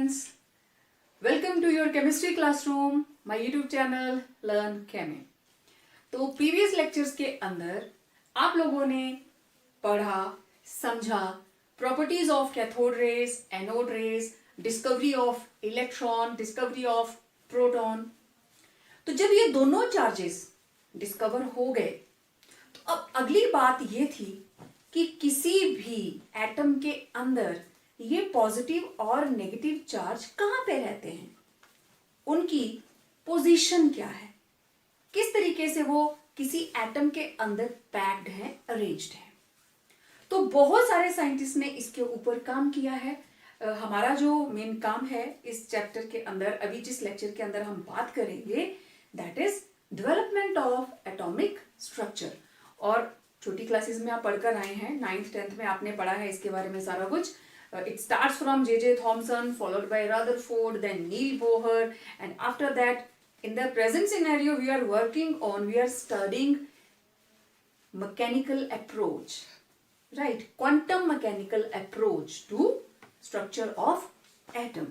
students, welcome to your chemistry classroom, my YouTube channel Learn Chemi। तो previous lectures के अंदर आप लोगों ने पढ़ा, समझा properties of cathode rays, anode rays, discovery of electron, discovery of proton. तो जब ये दोनों चार्जेस डिस्कवर हो गए तो अब अगली बात ये थी कि किसी भी एटम के अंदर ये पॉजिटिव और नेगेटिव चार्ज कहाँ पे रहते हैं, उनकी पोजीशन क्या है, किस तरीके से वो किसी एटम के अंदर पैक्ड है, अरेंज्ड है। तो बहुत सारे साइंटिस्ट ने इसके ऊपर काम किया है। हमारा जो मेन काम है इस चैप्टर के अंदर, अभी जिस लेक्चर के अंदर हम बात करेंगे, that is development of atomic structure. और छोटी क्लासेस में आप पढ़कर आए हैं, 9th 10th में आपने पढ़ा है इसके बारे में सारा कुछ। It starts from J.J. Thomson, followed by Rutherford, then Neil Bohr, and after that, in the present scenario, we are studying mechanical approach, right? Quantum mechanical approach to structure of atom.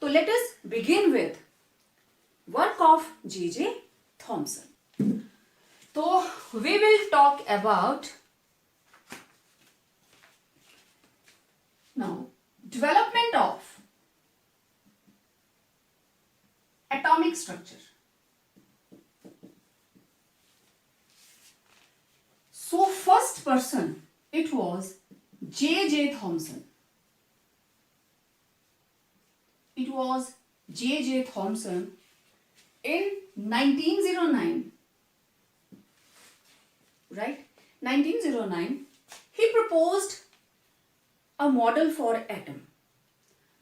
So let us begin with work of J.J. Thomson. So we will talk about now development of atomic structure. So first person, it was J.J. Thomson. It was J.J. Thomson in 1909, right? 1909, he proposed a model for atom,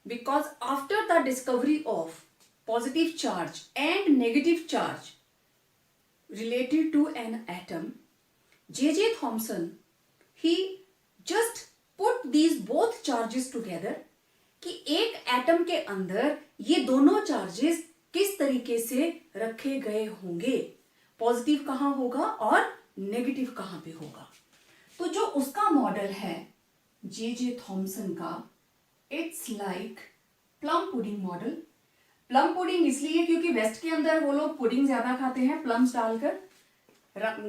because after the discovery of positive charge and negative charge related to an atom, J.J. Thomson, he just put these both charges together कि एक atom के अंदर ये दोनों charges किस तरीके से रखे गए होंगे, पॉजिटिव कहाँ होगा और नेगेटिव कहाँ पे होगा। तो जो उसका मॉडल है J.J. थॉमसन का, it's like plum pudding model. Plum pudding इसलिए क्योंकि वेस्ट के अंदर वो लोग पुडिंग ज्यादा खाते हैं प्लम्स डालकर।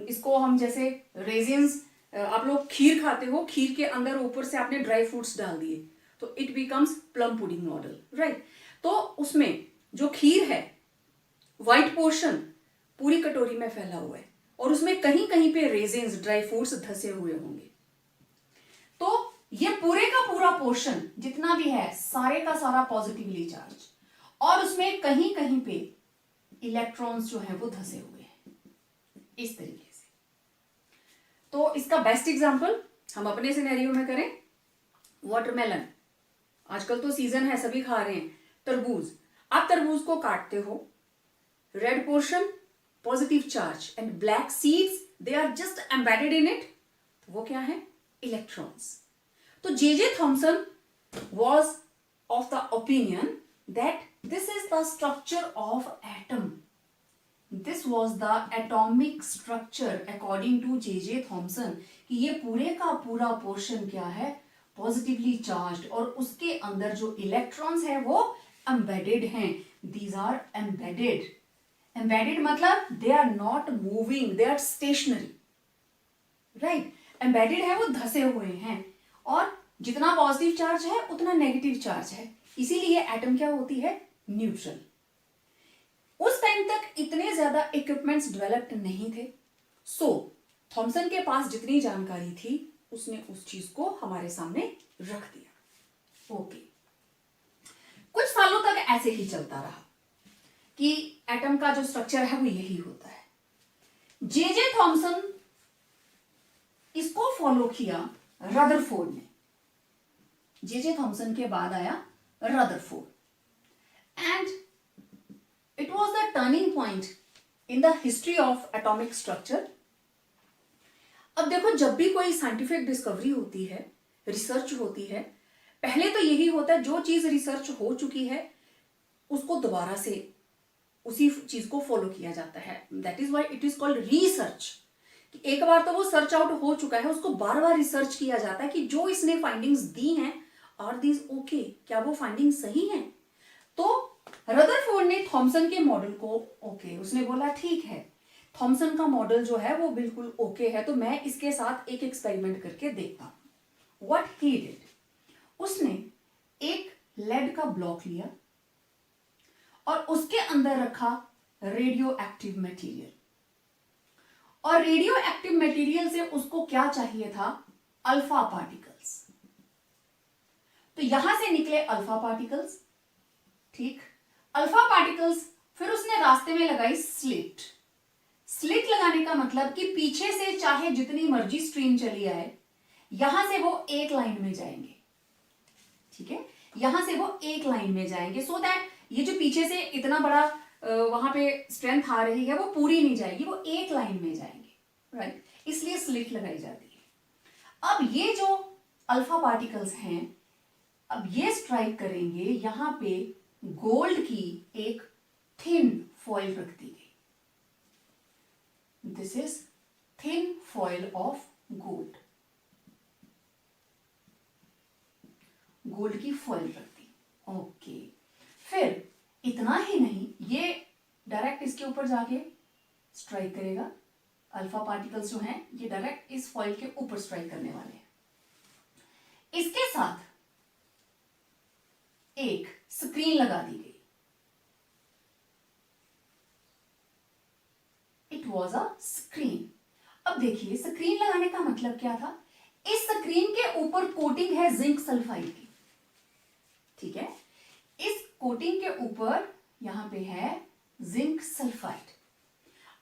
इसको हम जैसे रेजिन्स, आप लोग खीर खाते हो, खीर के अंदर ऊपर से आपने ड्राई फ्रूट्स डाल दिए तो it becomes plum pudding model, right. तो उसमें जो खीर है, व्हाइट पोर्शन पूरी कटोरी में फैला हुआ है और उसमें कहीं कहीं पे रेजिन्स, ड्राई फ्रूट्स धसे हुए होंगे। तो ये पूरे का पूरा पोर्शन जितना भी है, सारे का सारा पॉजिटिवली चार्ज, और उसमें कहीं कहीं पे इलेक्ट्रॉन्स जो है वो धसे हुए हैं इस तरीके से। तो इसका बेस्ट एग्जांपल हम अपने सिनेरियो में करें, वाटरमेलन। आजकल तो सीजन है, सभी खा रहे हैं। तरबूज, आप तरबूज को काटते हो, red portion positive charge and black seeds, they are just embedded in it. वो क्या है? इलेक्ट्रॉन्स। तो J.J. Thomson was of the opinion that this is the structure of atom. This was the atomic structure according to J.J. Thomson, कि ये पूरे का पूरा portion क्या है? पॉजिटिवली चार्ज्ड, और उसके अंदर जो इलेक्ट्रॉन्स है वो एम्बेडेड हैं। These are embedded. Embedded मतलब they are not moving, they are stationary, right? Embedded है, वो धसे हुए हैं, और जितना पॉजिटिव चार्ज है उतना नेगेटिव चार्ज है, इसीलिए एटम क्या होती है? न्यूट्रल। उस टाइम तक इतने ज्यादा इक्विपमेंट्स डेवलप्ड नहीं थे, सो थॉमसन के पास जितनी जानकारी थी उसने उस चीज को हमारे सामने रख दिया। ओके, कुछ सालों तक ऐसे ही चलता रहा कि एटम का जो स्ट्रक्चर है वो यही होता है। J.J. थॉमसन इसको फॉलो किया रदरफोर्ड ने। J.J. थॉमसन के बाद आया Rutherford, and it was the turning point in the history of atomic structure. अब देखो, जब भी कोई साइंटिफिक डिस्कवरी होती है, रिसर्च होती है, पहले तो यही होता है जो चीज रिसर्च हो चुकी है उसको दोबारा से उसी चीज को फॉलो किया जाता है। That is why it is called research. कि एक बार तो वो सर्च आउट हो चुका है, उसको बार बार रिसर्च किया जाता है कि जो इसने फाइंडिंग्स दी हैं, आर दीज ओके, क्या वो फाइंडिंग सही है। तो रदरफोर्ड ने थॉमसन के मॉडल को ओके, उसने बोला ठीक है, थॉमसन का मॉडल जो है वो बिल्कुल ओके है, तो मैं इसके साथ एक एक्सपेरिमेंट करके देखता हूं। व्हाट ही डिड, उसने एक लेड का ब्लॉक लिया और उसके अंदर रखा रेडियो एक्टिव मटेरियल, और रेडियो एक्टिव मटेरियल से उसको क्या चाहिए था, अल्फा पार्टिकल्स। तो यहां से निकले अल्फा पार्टिकल्स, ठीक, अल्फा पार्टिकल्स। फिर उसने रास्ते में लगाई स्लिट। स्लिट लगाने का मतलब कि पीछे से चाहे जितनी मर्जी स्ट्रीम चली आए, यहां से वो एक लाइन में जाएंगे, ठीक है, यहां से वो एक लाइन में जाएंगे, सो दैट ये जो पीछे से इतना बड़ा वहां पे स्ट्रेंथ आ रही है वो पूरी नहीं जाएगी, वो एक लाइन में जाएंगे, राइट, इसलिए स्लिट लगाई जाती है। अब ये जो अल्फा पार्टिकल्स हैं, अब ये स्ट्राइक करेंगे, यहां पे गोल्ड की एक थिन फॉइल रख दी गई, this is thin foil of gold, gold की फॉइल रख दी, ओके। फिर इतना ही नहीं, ये डायरेक्ट इसके ऊपर जाके स्ट्राइक करेगा, अल्फा पार्टिकल्स जो हैं ये डायरेक्ट इस फॉइल के ऊपर स्ट्राइक करने वाले हैं। इसके साथ एक स्क्रीन लगा दी गई, इट वॉज अ स्क्रीन। अब देखिए स्क्रीन लगाने का मतलब क्या था, इस स्क्रीन के ऊपर कोटिंग है जिंक सल्फाइड की, ठीक है, इस कोटिंग के ऊपर यहां पे है जिंक सल्फाइड।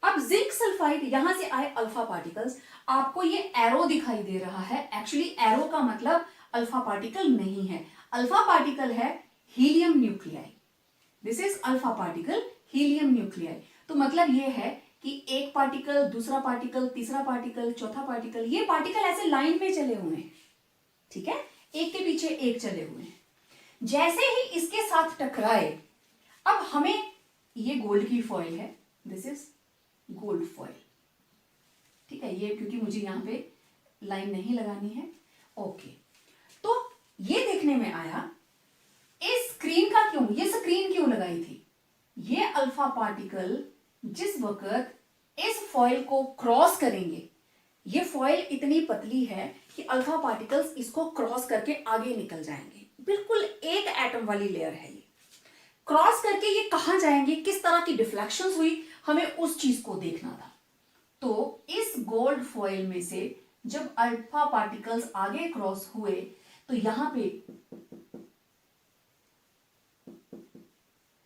अब जिंक सल्फाइड, यहां से आए अल्फा पार्टिकल्स, आपको ये एरो दिखाई दे रहा है, एक्चुअली एरो का मतलब अल्फा पार्टिकल नहीं है, अल्फा पार्टिकल है helium nuclei, this is alpha particle helium nuclei. तो मतलब ये है कि एक पार्टिकल, दूसरा पार्टिकल, तीसरा पार्टिकल, चौथा पार्टिकल, ये पार्टिकल ऐसे लाइन में चले हुए हैं, ठीक है, एक के पीछे एक चले हुए हैं। जैसे ही इसके साथ टकराए, अब हमें ये गोल्ड की फॉइल है, दिस इज गोल्ड फॉइल, ठीक है, ये क्योंकि मुझे यहां पे लाइन नहीं लगानी है, ओके। तो ये देखने में आया इस स्क्रीन का क्यों, ये स्क्रीन क्यों लगाई थी, ये अल्फा पार्टिकल जिस वक्त इस फॉइल को क्रॉस करेंगे, ये फॉइल इतनी पतली है कि अल्फा पार्टिकल्स इसको क्रॉस करके आगे निकल जाएंगे, बिल्कुल एक एटम वाली लेयर है ये, क्रॉस करके ये कहां जाएंगे, किस तरह की डिफ्लेक्शंस हुई, हमें उस चीज को देखना था। तो इस गोल्ड फॉइल में से जब अल्फा पार्टिकल्स आगे क्रॉस हुए, तो यहां पे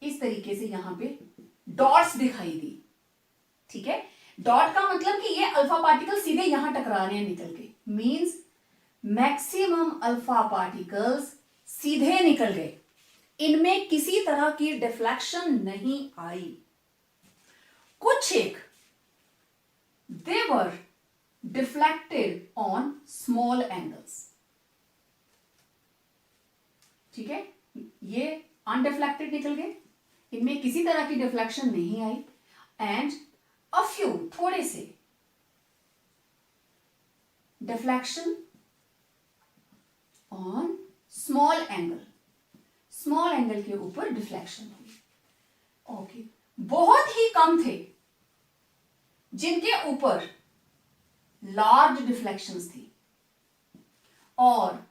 इस तरीके से यहां पे डॉट्स दिखाई दी, ठीक है, डॉट का मतलब कि ये अल्फा पार्टिकल सीधे यहां टकरा रहे हैं निकल के, मींस मैक्सिमम अल्फा पार्टिकल्स सीधे निकल गए, इनमें किसी तरह की डिफ्लेक्शन नहीं आई। कुछ एक दे वर डिफ्लेक्टेड ऑन स्मॉल एंगल्स, ठीक है, ये अनडिफ्लेक्टेड निकल गए, इनमें किसी तरह की डिफ्लेक्शन नहीं आई, एंड अ फ्यू, थोड़े से deflection on small angle, small angle के ऊपर डिफ्लेक्शन हुई, ओके। बहुत ही कम थे जिनके ऊपर लार्ज डिफ्लेक्शंस थी, और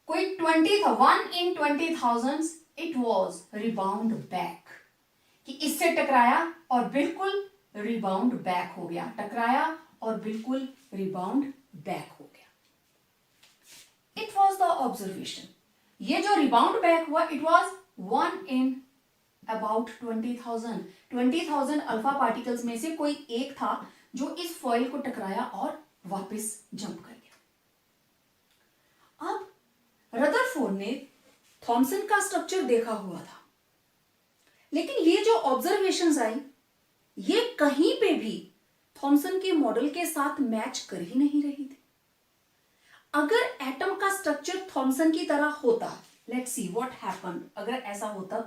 कोई 1 in 20,000 it was rebound back, कि इससे टकराया और बिल्कुल रिबाउंड बैक हो गया, टकराया और बिल्कुल रिबाउंड बैक हो गया। इट वॉज द ऑब्जर्वेशन, ये जो रिबाउंड बैक हुआ, it was 1 in about 20,000 alpha particles में से कोई एक था जो इस फॉइल को टकराया और वापस जंप कर गया। अब रदरफोर्ड ने थॉमसन का स्ट्रक्चर देखा हुआ था, लेकिन ये जो ऑब्जर्वेशंस आई, ये कहीं पे भी थॉमसन के मॉडल के साथ मैच कर ही नहीं रही थी। अगर एटम का स्ट्रक्चर थॉमसन की तरह होता, लेट्स सी व्हाट हैपेंड, अगर ऐसा होता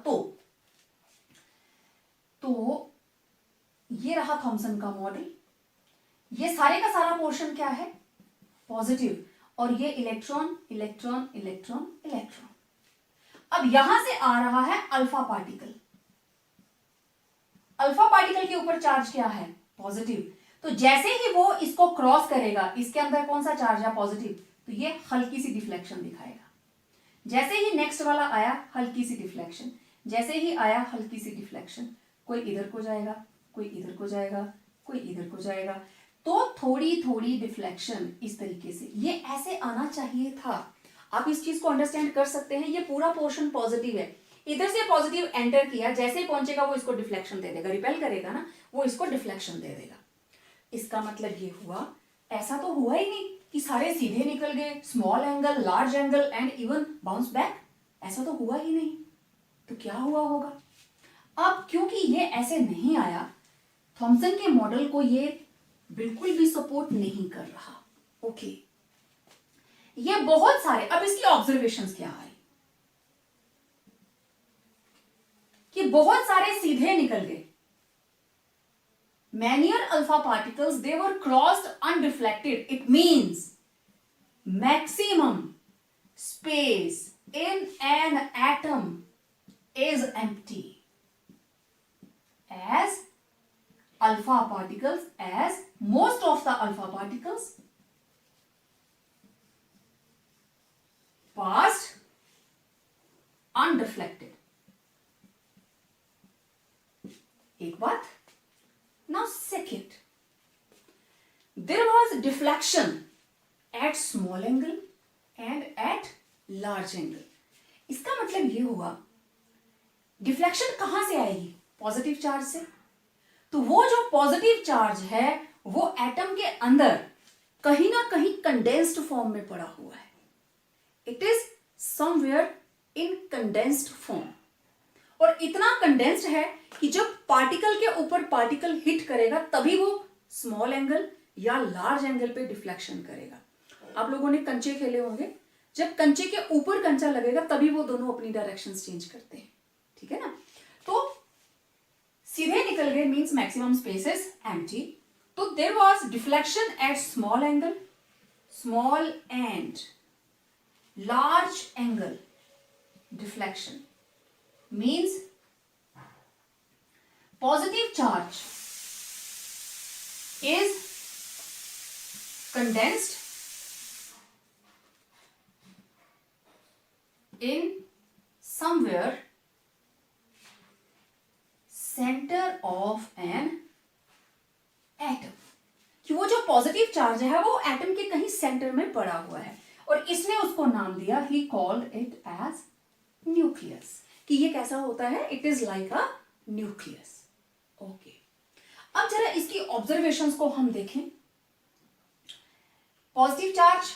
तो ये रहा थॉमसन का मॉडल, ये सारे का सारा पोर्शन क्या है, पॉजिटिव, और ये इलेक्ट्रॉन इलेक्ट्रॉन इलेक्ट्रॉन इलेक्ट्रॉन। अब यहां से आ रहा है अल्फा पार्टिकल, अल्फा पार्टिकल के ऊपर चार्ज क्या है, पॉजिटिव। तो जैसे ही वो इसको क्रॉस करेगा, इसके अंदर कौन सा चार्ज है, पॉजिटिव, तो ये हल्की सी डिफ्लेक्शन दिखाएगा। जैसे ही नेक्स्ट वाला आया, हल्की सी डिफ्लेक्शन, जैसे ही आया हल्की सी डिफ्लेक्शन, कोई इधर को जाएगा, कोई इधर को जाएगा, कोई इधर को जाएगा, तो थोड़ी थोड़ी डिफ्लेक्शन इस तरीके से, ये ऐसे आना चाहिए था। आप इस चीज को अंडरस्टैंड कर सकते हैं, ये पूरा पोर्शन पॉजिटिव है, इधर से पॉजिटिव एंटर किया, जैसे ही पहुंचेगा वो इसको डिफ्लेक्शन दे देगा, रिपेल करेगा ना, वो इसको डिफ्लेक्शन दे देगा। इसका मतलब ये हुआ, ऐसा तो हुआ ही नहीं कि सारे सीधे निकल गए, small angle, large angle and even bounce back, ऐसा तो हुआ ही नहीं। तो क्या हुआ होगा? अब क्योंकि ये ऐसे नहीं आया, थॉमसन के मॉडल को ये बिल्कुल भी सपोर्ट नहीं कर रहा। ओके, ये बहुत सारे, अब इसकी ऑब्जर्वेशंस क्या आई कि बहुत सारे सीधे निकल गए, many alpha particles, they were crossed undeflected. It means maximum space in an atom is empty, as alpha particles, as most of the alpha particles passed undeflected. एक बात. Now second, there was deflection at small angle and at large angle. इसका मतलब ये हुआ, deflection कहां से आएगी, positive charge से। तो वो जो पॉजिटिव चार्ज है वो एटम के अंदर कहीं ना कहीं कंडेंस्ड फॉर्म में पड़ा हुआ है, it is somewhere in condensed form, और इतना कंडेंस्ड है कि जब पार्टिकल के ऊपर पार्टिकल हिट करेगा तभी वो स्मॉल एंगल या लार्ज एंगल पे डिफ्लेक्शन करेगा। आप लोगों ने कंचे खेले होंगे, जब कंचे के ऊपर कंचा लगेगा तभी वो दोनों अपनी डायरेक्शंस चेंज करते हैं, ठीक है ना। तो सीधे निकल गए means maximum space is empty, तो there was deflection at small angle, small and large angle deflection means positive charge is condensed in somewhere center of an atom, कि वो जो पॉजिटिव चार्ज है वो एटम के कहीं सेंटर में पड़ा हुआ है, और इसने उसको नाम दिया, he called it as nucleus, कि ये कैसा होता है, it is like a nucleus. Okay, अब जरा इसकी ऑब्जर्वेशंस को हम देखें। पॉजिटिव चार्ज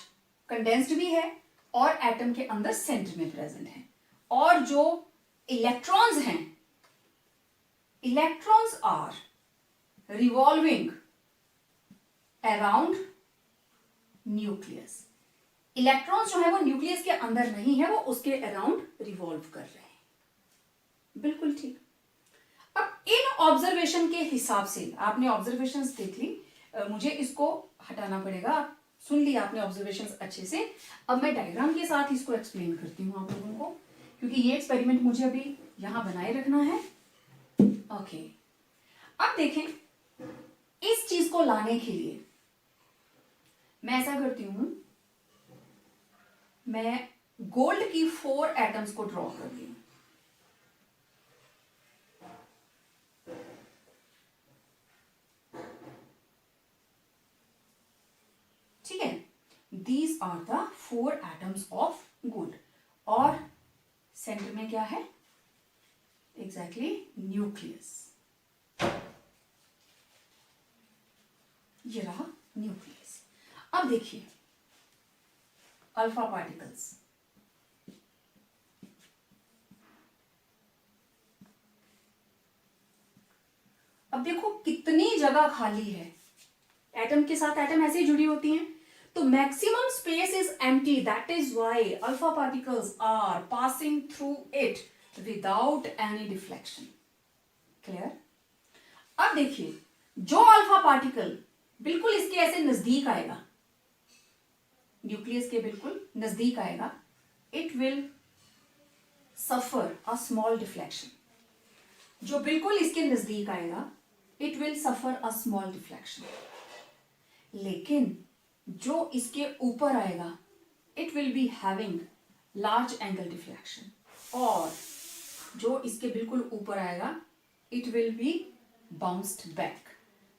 कंडेंस्ड भी है और एटम के अंदर सेंटर में प्रेजेंट है, और जो इलेक्ट्रॉन्स हैं, electrons are revolving around nucleus. Electrons जो है वो न्यूक्लियस के अंदर नहीं है, वो उसके अराउंड रिवॉल्व कर रहे हैं, बिल्कुल ठीक। अब इन ऑब्जर्वेशन के हिसाब से, आपने ऑब्जर्वेशंस देख ली, मुझे इसको हटाना पड़ेगा, सुन लिया आपने ऑब्जर्वेशंस अच्छे से। अब मैं डायग्राम के साथ इसको एक्सप्लेन करती हूँ आप लोगों को, क्योंकि ये एक्सपेरिमेंट मुझे अभी यहां बनाए रखना है। ओके, अब देखें, इस चीज को लाने के लिए मैं ऐसा करती हूं, मैं गोल्ड की 4 एटम्स को ड्रॉ कर रही हूं, ठीक है। These are the 4 atoms of gold, और सेंटर में क्या है, एग्जैक्टली न्यूक्लियस। ये रहा न्यूक्लियस। अब देखिए अल्फा पार्टिकल्स, अब देखो कितनी जगह खाली है, एटम के साथ एटम ऐसे ही जुड़ी होती हैं, तो maximum space is empty, that is why alpha particles are passing through it without any deflection. Clear? अब देखिए, जो अल्फा पार्टिकल बिल्कुल इसके ऐसे नजदीक आएगा, न्यूक्लियस के बिल्कुल नजदीक आएगा, it will suffer a small deflection, जो बिल्कुल इसके नजदीक आएगा it will suffer a small deflection, लेकिन जो इसके ऊपर आएगा it will be having large angle deflection, और जो इसके बिल्कुल ऊपर आएगा it will B bounced back.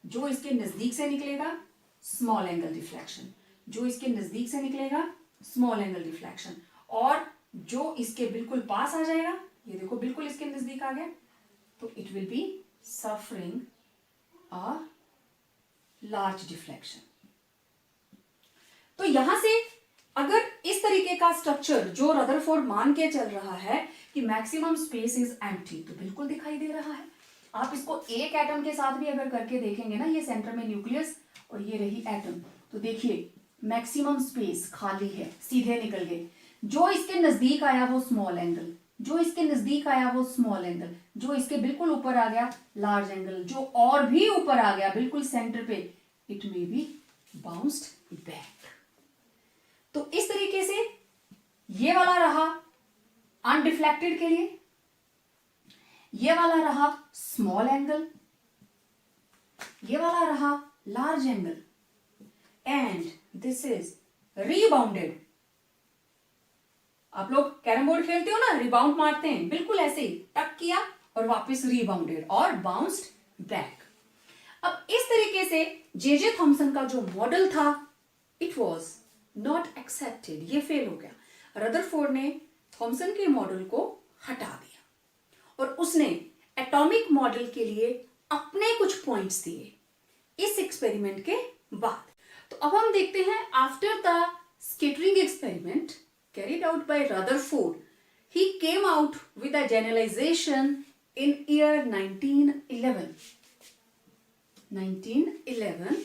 जो इसके नजदीक से निकलेगा स्मॉल एंगल डिफ्लेक्शन, जो इसके नजदीक से निकलेगा स्मॉल एंगल डिफ्लेक्शन, और जो इसके बिल्कुल पास आ जाएगा, ये देखो बिल्कुल इसके नजदीक आ गया, तो it will be suffering a large deflection. तो यहां से अगर इस तरीके का स्ट्रक्चर जो रदरफोर्ड मान के चल रहा है कि मैक्सिमम स्पेस इज एम्प्टी, तो बिल्कुल दिखाई दे रहा है। आप इसको एक एटम के साथ भी अगर करके देखेंगे ना, ये सेंटर में न्यूक्लियस और ये रही एटम, तो देखिए मैक्सिमम स्पेस खाली है, सीधे निकल गए। जो इसके नजदीक आया वो स्मॉल एंगल, जो इसके नजदीक आया वो स्मॉल एंगल, जो इसके बिल्कुल ऊपर आ गया लार्ज एंगल, जो और भी ऊपर आ गया बिल्कुल सेंटर पे it may be bounced back. तो इस तरीके से ये वाला रहा अनडिफ्लेक्टेड के लिए, ये वाला रहा स्मॉल एंगल, ये वाला रहा large angle, and this is rebounded. आप लोग कैरम बोर्ड खेलते हो ना, रिबाउंड मारते हैं, बिल्कुल ऐसे ही टक किया और वापस रीबाउंडेड और बाउंस्ड बैक। अब इस तरीके से जे थॉमसन का जो मॉडल था इट वॉज नॉट एक्सेप्टेड, ये फेल हो गया। रदरफोर्ड ने थॉमसन के मॉडल को हटा दिया और उसने एटॉमिक मॉडल के लिए अपने कुछ पॉइंट्स दिए इस एक्सपेरिमेंट के बाद। तो अब हम देखते हैं after the scattering experiment carried out by Rutherford, he came out with a generalization in year 1911. 1911,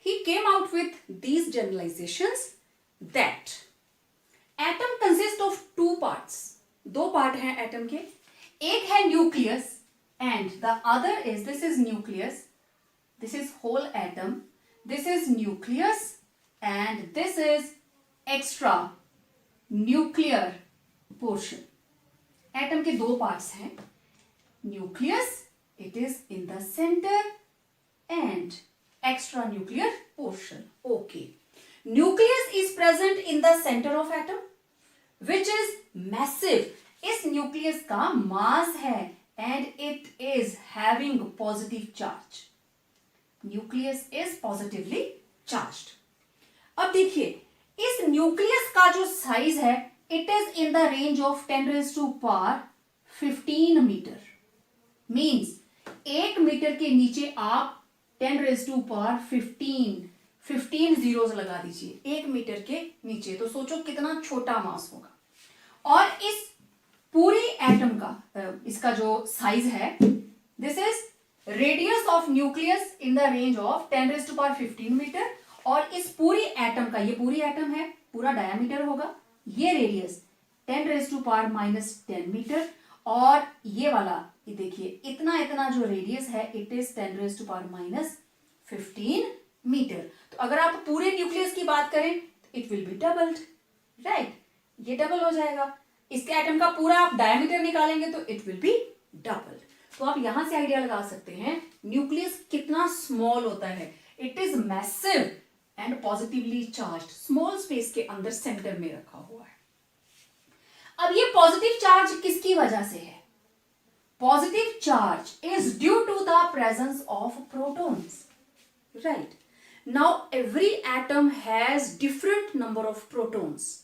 he came out with these generalizations that atom consists of two parts. दो पार्ट हैं एटम के, एक है nucleus and the other is, this is nucleus, this is whole atom, this is nucleus and this is extra nuclear portion. Atom के दो parts हैं, nucleus it is in the centre and extra nuclear portion. Okay, nucleus is present in the centre of atom which is massive. इस nucleus का mass है and it is having positive charge. Nucleus is positively charged. अब देखिए इस nucleus का जो size है it is in the range of 10⁻⁵ metre. Means 1 metre के नीचे आप 10⁻⁵ जीरोस लगा दीजिए 1 मीटर के नीचे, तो सोचो कितना छोटा मास होगा। और इस पूरी एटम का इसका जो साइज है, this is radius of nucleus in the range of 10⁻⁵ metre, और इस पूरी एटम का, ये पूरी एटम है, पूरा डायमीटर होगा, ये रेडियस 10⁻⁻10 मीटर, और ये वाला ये देखिए इतना जो रेडियस है इट इज 10⁻⁻15 मीटर। तो अगर आप पूरे न्यूक्लियस की बात करें it will B doubled, right, ये डबल हो जाएगा। इसके एटम का पूरा आप डायमीटर निकालेंगे तो इट विल बी डबल। तो आप यहां से आइडिया लगा सकते हैं न्यूक्लियस कितना स्मॉल होता है। It is massive and positively charge, small space के अंदर सेंटर में रखा हुआ है। अब ये पॉजिटिव चार्ज किसकी वजह से है? Positive charge is due to the presence of protons, right. Now every atom has different number of protons.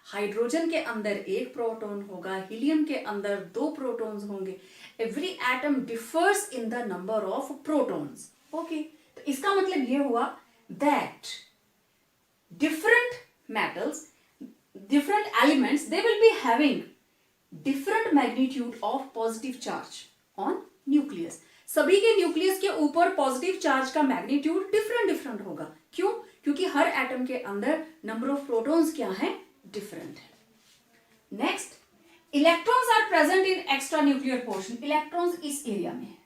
Hydrogen के अंदर 1 प्रोटॉन होगा, हीलियम के अंदर 2 प्रोटॉन्स होंगे। Every atom differs in the number of protons. Okay, तो इसका मतलब ये हुआ that different metals, different elements, they will be having different magnitude of positive charge on nucleus. सभी के न्यूक्लियस के ऊपर पॉजिटिव चार्ज का मैग्नीट्यूड डिफरेंट होगा। क्यों? क्योंकि हर एटम के अंदर नंबर ऑफ प्रोटॉन्स क्या है, डिफरेंट है। Next, electrons are present in extra nuclear portion. Electrons इस एरिया में है,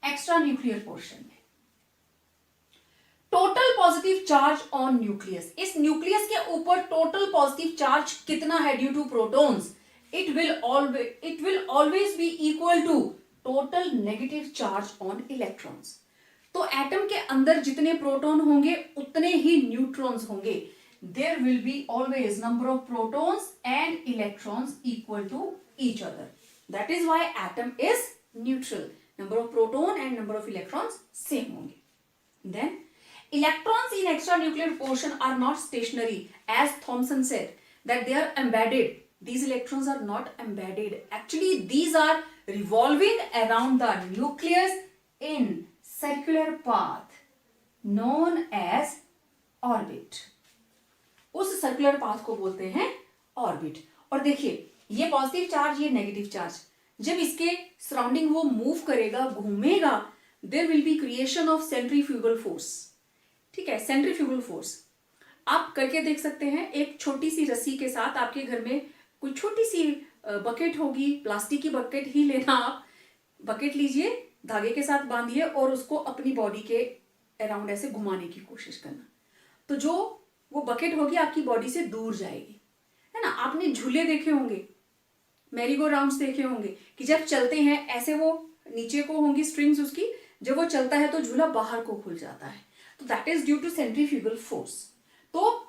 एक्स्ट्रा न्यूक्लियर पोर्शन में। Total positive charge on nucleus, इस न्यूक्लियस के ऊपर टोटल पॉजिटिव चार्ज कितना है due to protons? it will always be equal to total negative charge on electrons. तो एटम के अंदर जितने प्रोटॉन होंगे उतने ही न्यूट्रॉन्स होंगे. There will be always number of protons and electrons equal to each other. That is why atom is neutral. Number of proton and number of electrons same होंगे. Then electrons in extranuclear portion are not stationary, as Thomson said that they are embedded. These electrons are not embedded. Actually, these are revolving around the nucleus in circular path known as orbit. उस circular path को बोलते हैं orbit. और देखिए ये positive charge, ये negative charge, जब इसके सराउंडिंग वो मूव करेगा, घूमेगा, there will be creation of centrifugal force. ठीक है, सेंट्रीफ्यूगल फोर्स आप करके देख सकते हैं. एक छोटी सी रस्सी के साथ आपके घर में कोई छोटी सी बकेट होगी, प्लास्टिक की बकेट ही लेना. आप बकेट लीजिए, धागे के साथ बांधिए और उसको अपनी बॉडी के अराउंड ऐसे घुमाने की कोशिश करना. तो जो वो बकेट होगी आपकी बॉडी से दूर जाएगी, है ना. आपने झूले देखे होंगे, मैरीगो राउंड्स देखे होंगे कि जब चलते हैं ऐसे वो नीचे को होंगी स्ट्रिंग्स उसकी, जब वो चलता है तो झूला बाहर को खुल जाता है. तो that is due to centrifugal force. तो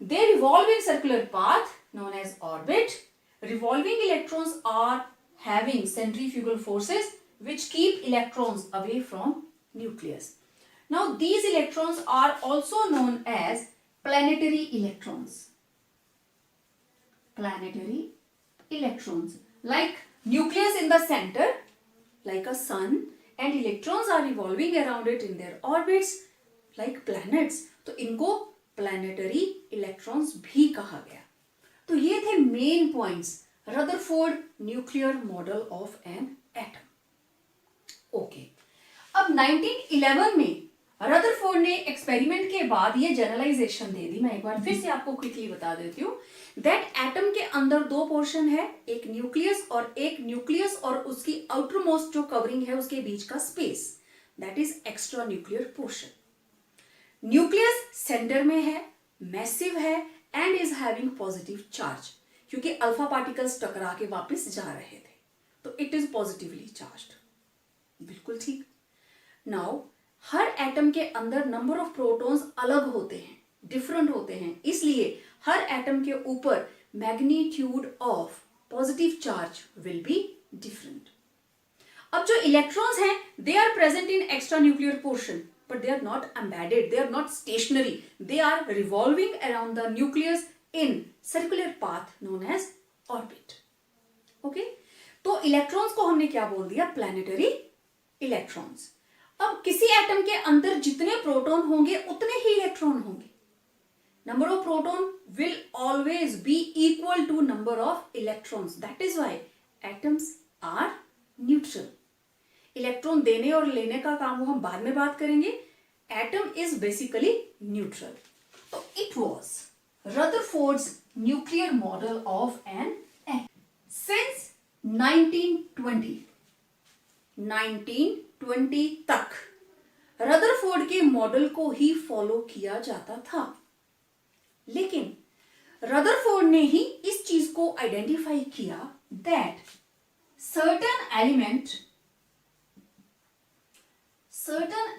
they revolve in circular path known as orbit. Revolving electrons are having centrifugal forces which keep electrons away from nucleus. Now these electrons are also known as planetary electrons. Planetary electrons, like nucleus in the center like a sun, and electrons are revolving around it in their orbits like planets. तो इनको planetary electrons भी कहा गया. तो ये थे main points Rutherford nuclear model of an atom. Okay, अब 1911 में रदरफोर्ड ने एक्सपेरिमेंट के बाद ये जनरलाइजेशन दे दी. मैं एक बार फिर से आपको क्विकली बता देती हूँ दैट एटम के अंदर दो पोर्शन है, एक न्यूक्लियस और उसकी आउटर मोस्ट जो कवरिंग है उसके बीच का space, that is extra nuclear portion. Nucleus centre में है, मैसिव है and is having positive charge, क्योंकि अल्फा पार्टिकल्स टकरा के वापस जा रहे थे, तो इट इज पॉजिटिवली चार्ज्ड. बिल्कुल ठीक. नाउ हर एटम के अंदर नंबर ऑफ प्रोटॉन्स अलग होते हैं, डिफरेंट होते हैं, इसलिए हर एटम के ऊपर magnitude of positive charge will be different. अब जो इलेक्ट्रॉन्स हैं they are present in extra nuclear portion, but they are not embedded, they are not stationary, they are revolving around the nucleus in circular path known as orbit. Okay, तो electrons को हमने क्या बोल दिया, planetary electrons. अब किसी atom के अंदर जितने प्रोटॉन होंगे उतने ही इलेक्ट्रॉन होंगे. Number of proton will always be equal to number of electrons. That is why atoms are neutral. Electron देने और लेने का काम वो हम बाद में बात करेंगे. Atom is basically neutral. तो it was Rutherford's nuclear model of an atom. Since 1920 तक रदरफोर्ड के मॉडल को ही फॉलो किया जाता था, लेकिन रदरफोर्ड ने ही इस चीज को आइडेंटिफाई किया that certain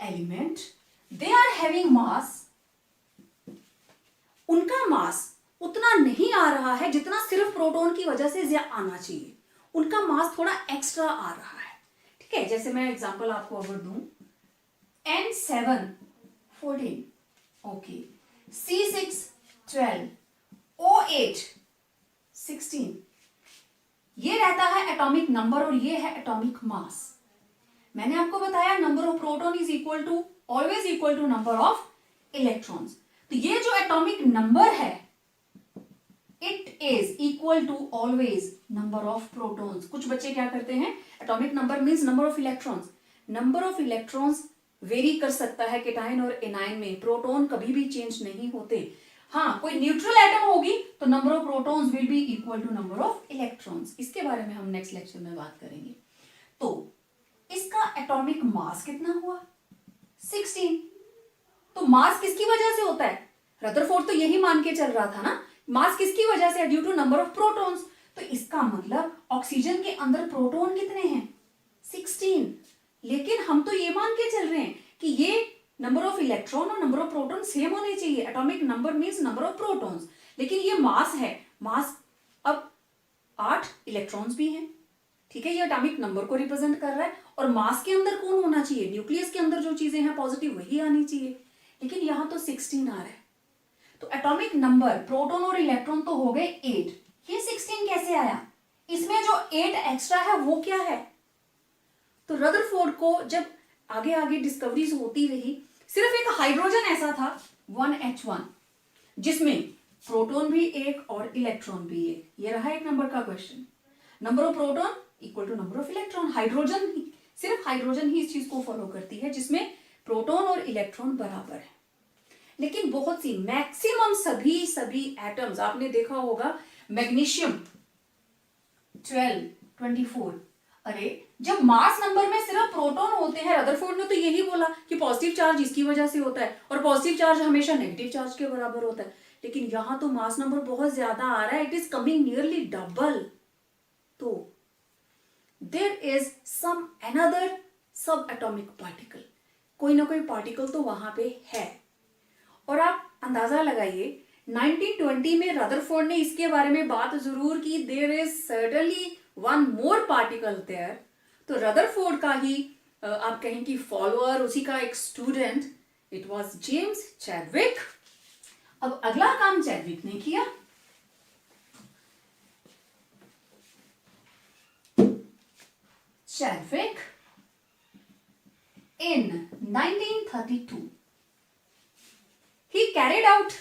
element they are having mass. उनका मास उतना नहीं आ रहा है जितना सिर्फ प्रोटॉन की वजह से आना चाहिए. उनका मास थोड़ा एक्स्ट्रा आ रहा है. ठीक है, जैसे मैं एग्जांपल आपको अगर दूं, N7 14, ओके, C6 12, O8 16. ये रहता है एटॉमिक नंबर और ये है एटॉमिक मास. मैंने आपको बताया number of proton is equal to always equal to number of electrons. तो ये जो एटॉमिक नंबर है it is equal to always number of protons. कुछ बच्चे क्या करते हैं, atomic number means number of electrons. Number of electrons vary कर सकता है केटाइन और एनाइन में, प्रोटॉन कभी भी चेंज नहीं होते. हाँ, कोई न्यूट्रल एटम होगी तो number of protons will be equal to number of electrons. इसके बारे में हम नेक्स्ट लेक्चर में बात करेंगे. तो इसका एटॉमिक मास कितना हुआ, 16. तो मास किसकी वजह से होता है, रदरफोर्ड तो यही मान के चल रहा था ना, मास किसकी वजह से, due to number of protons. तो इसका मतलब ऑक्सीजन के अंदर प्रोटॉन कितने हैं? 16। लेकिन हम तो ये मान के चल रहे हैं कि ये नंबर ऑफ इलेक्ट्रॉन और नंबर ऑफ प्रोटॉन सेम होने चाहिए, atomic number means number of protons. लेकिन ये मास है, मास अब 8 इलेक्ट्रॉन्स भी हैं, ठीक है, ये एटॉमिक नंबर को रिप्रेजेंट कर रहा है। और मास के अंदर कौन होना चाहिए? न्यूक्लियस के अंदर जो चीजें हैं पॉजिटिव वही आनी चाहिए, लेकिन यहां तो 16 आ रहा है। तो एटॉमिक नंबर प्रोटॉन और इलेक्ट्रॉन तो हो गए 8, ये 16 कैसे आया? इसमें जो 8 एक्स्ट्रा है वो क्या है? तो रदरफोर्ड को जब आगे आगे डिस्कवरीज होती रही, सिर्फ एक हाइड्रोजन ऐसा था 1H1 जिसमें प्रोटॉन भी एक और इलेक्ट्रॉन भी एक। ये रहा एक नंबर का question, number of proton equal to number of electron. Hydrogen ही, सिर्फ हाइड्रोजन ही इस चीज को फॉलो करती है जिसमें प्रोटॉन और इलेक्ट्रॉन बराबर है। लेकिन बहुत सी, मैक्सिमम सभी एटम्स आपने देखा होगा, मैग्नीशियम 12, 24, अरे जब मास नंबर में सिर्फ प्रोटॉन होते हैं, रदरफोर्ड ने तो यही बोला कि पॉजिटिव चार्ज इसकी वजह से होता है और पॉजिटिव चार्ज हमेशा नेगेटिव चार्ज के बराबर होता है। लेकिन यहां तो मास नंबर बहुत ज्यादा आ रहा है, it is coming nearly double. तो देयर इज सम अनदर सब एटॉमिक पार्टिकल, कोई ना कोई पार्टिकल तो वहां पे है। और आप अंदाजा लगाइए 1920 में रदरफोर्ड ने इसके बारे में बात जरूर की, there is certainly one more particle there. तो रदरफोर्ड का ही आप कहें कि फॉलोअर, उसी का एक student, it was James Chadwick. अब अगला काम चैडविक ने किया, Chadwick in 1932 he carried out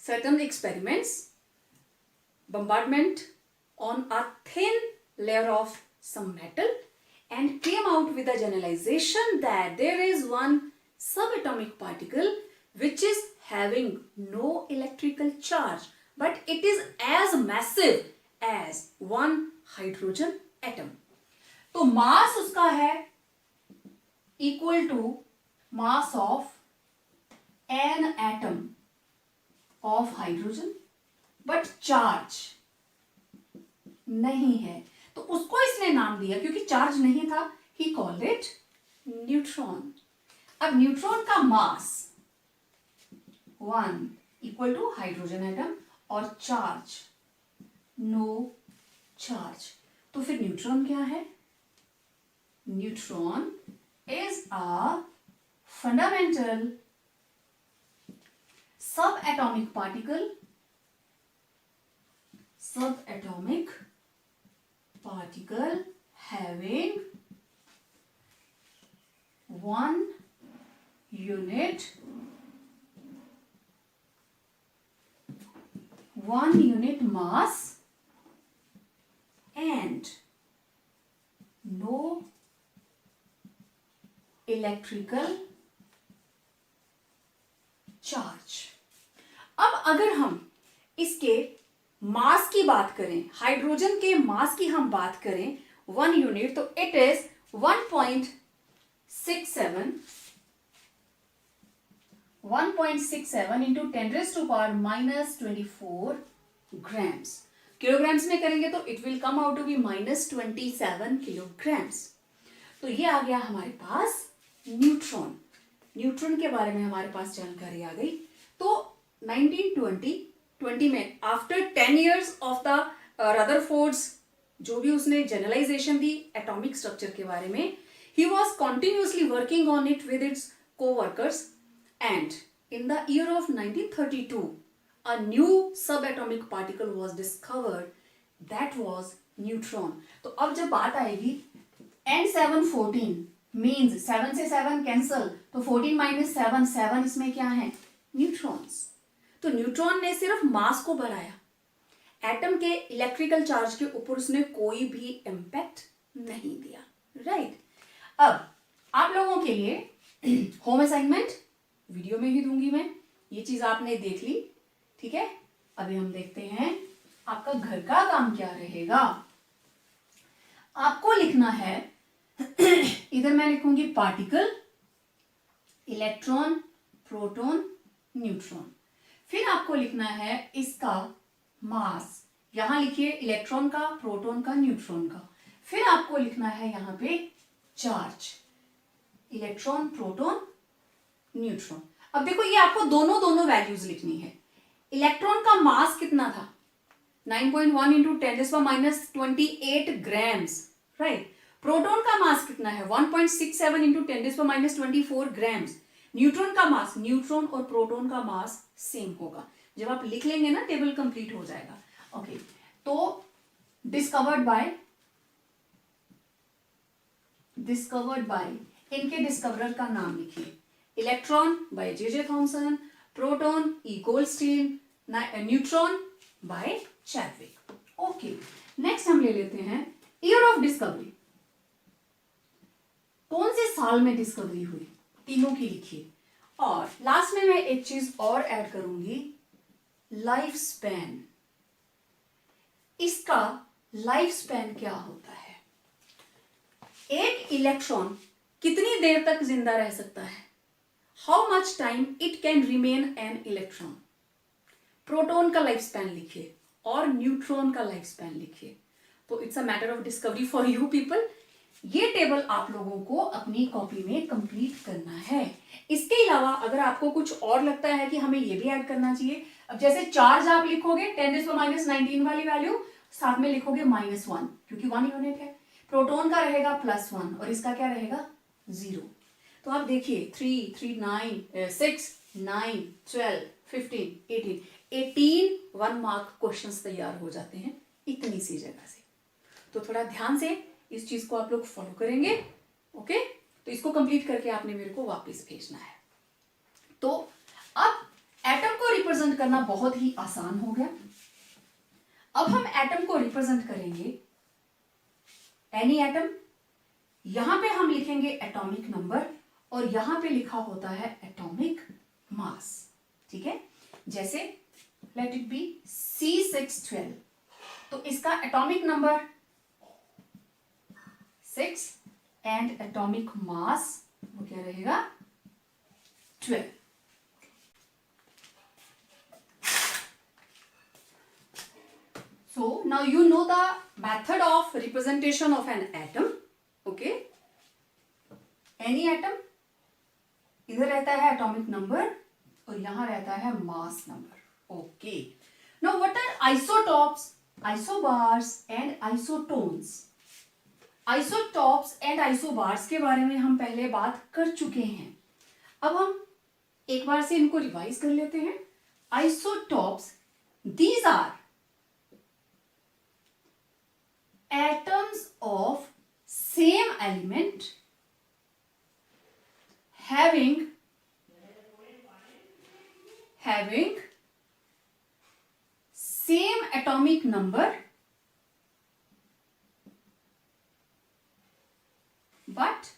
certain experiments, bombardment on a thin layer of some metal, and came out with a generalization that there is one subatomic particle which is having no electrical charge but it is as massive as one hydrogen atom. तो mass उसका है equal to mass of an atom of hydrogen, but charge नहीं है। तो उसको इसने नाम दिया, क्योंकि चार्ज नहीं था, ही कॉल्ड इट न्यूट्रॉन। अब न्यूट्रॉन का मास 1 इक्वल टू हाइड्रोजन एटम और चार्ज नो चार्ज। तो फिर न्यूट्रॉन क्या है? Neutron is a fundamental subatomic particle having one unit mass and no electrical charge. अब अगर हम इसके मास की बात करें, हाइड्रोजन के मास की हम बात करें 1 यूनिट, तो it is 1.67 into 10⁻⁻24 grams. Kilograms में करेंगे तो it will come out to be -27 kilograms. तो ये आ गया हमारे पास न्यूट्रॉन। न्यूट्रॉन के बारे में हमारे पास जानकारी आ गई। तो 1920 में after 10 years of the Rutherford's, जो भी उसने जनरलाइजेशन दी एटॉमिक स्ट्रक्चर के बारे में, he was continuously working on it with its coworkers, and in the year of 1932 a new sub atomic particle was discovered, that was neutron. तो अब जब बात आएगी N714 मीन्स 7 से 7 कैंसल, तो 14 - 7, 7 इसमें क्या है? न्यूट्रॉन्स। तो न्यूट्रॉन ने सिर्फ मास को बढ़ाया, एटम के इलेक्ट्रिकल चार्ज के ऊपर उसने कोई भी इम्पैक्ट नहीं दिया, राइट। अब आप लोगों के लिए होम असाइनमेंट वीडियो में ही दूंगी मैं, ये चीज आपने देख ली, ठीक है। अभी हम देखते हैं आपका घर का काम क्या रहेगा। आपको लिखना है इधर मैं लिखूंगी पार्टिकल, इलेक्ट्रॉन, प्रोटॉन, न्यूट्रॉन। फिर आपको लिखना है इसका मास यहां लिखिए इलेक्ट्रॉन का, प्रोटॉन का, न्यूट्रॉन का। फिर आपको लिखना है यहां पे चार्ज, इलेक्ट्रॉन, प्रोटॉन, न्यूट्रॉन। अब देखो ये आपको दोनों दोनों वैल्यूज लिखनी है। इलेक्ट्रॉन का मास कितना था, 9.1 इंटू 10⁻28 ग्राम्स, राइट। प्रोटॉन का मास कितना है, 1.67 इंटू 10⁻24 ग्राम्स। न्यूट्रॉन का मास, न्यूट्रॉन और प्रोटॉन का मास सेम होगा। जब आप लिख लेंगे ना टेबल कंप्लीट हो जाएगा। ओके, तो डिस्कवर्ड बाय इनके डिस्कवरर का नाम लिखिए। Electron by J Thomson, proton E Goldstein, neutron by Chadwick. Okay, next हम ले लेते हैं ईयर ऑफ डिस्कवरी। कौन से साल में डिस्कवरी हुई, तीनों की लिखिए। और लास्ट में मैं एक चीज और ऐड करूंगी, लाइफ स्पैन। इसका लाइफ स्पैन क्या होता है, एक इलेक्ट्रॉन कितनी देर तक जिंदा रह सकता है, how much time it can remain an electron. Proton का लाइफ स्पैन लिखिए और न्यूट्रॉन का लाइफ स्पैन लिखिए। तो it's a matter of discovery for you people. ये टेबल आप लोगों को अपनी कॉपी में कंप्लीट करना है। इसके अलावा अगर आपको कुछ और लगता है कि हमें ये भी ऐड करना चाहिए, अब जैसे चार्ज आप लिखोगे 10⁻19 वाली वैल्यू, साथ में लिखोगे -1 क्योंकि 1 यूनिट है। प्रोटॉन का रहेगा +1 और इसका क्या रहेगा 0। तो आप देखिए 3, 3, 9, 6, 9, 12, 15, 18 1 मार्क क्वेश्चंस तैयार हो जाते हैं इतनी सी जगह से। तो थोड़ा ध्यान से इस चीज को आप लोग फॉलो करेंगे। ओके, तो इसको कंप्लीट करके आपने मेरे को वापस भेजना है। तो अब एटम को रिप्रेजेंट करना बहुत ही आसान हो गया। अब हम एटम को रिप्रेजेंट करेंगे, एनी एटम, यहां पे हम लिखेंगे एटॉमिक नंबर और यहां पे लिखा होता है एटॉमिक मास। ठीक है, जैसे लेट इट बी C612, तो इसका atomic number 6 and atomic mass वो क्या रहेगा 12। So now you know the method of representation of an atom. Okay, any atom, इधर रहता है एटॉमिक नंबर और यहां रहता है mass number. Okay, now what are isotopes, isobars and isotones. Isotopes and isobars के बारे में हम पहले बात कर चुके हैं। अब हम एक बार से इनको रिवाइज कर लेते हैं। Isotopes, these are atoms of same element having same atomic number but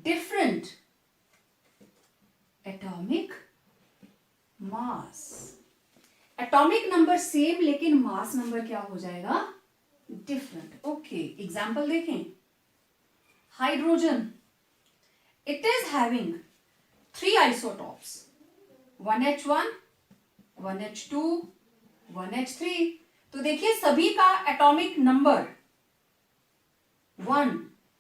different atomic mass। Atomic number same लेकिन मास नंबर क्या हो जाएगा डिफरेंट। ओके, एग्जाम्पल देखें, hydrogen, it is having 3 isotopes, 1H1, 1H2, 1H3। तो देखिए सभी का atomic number 1,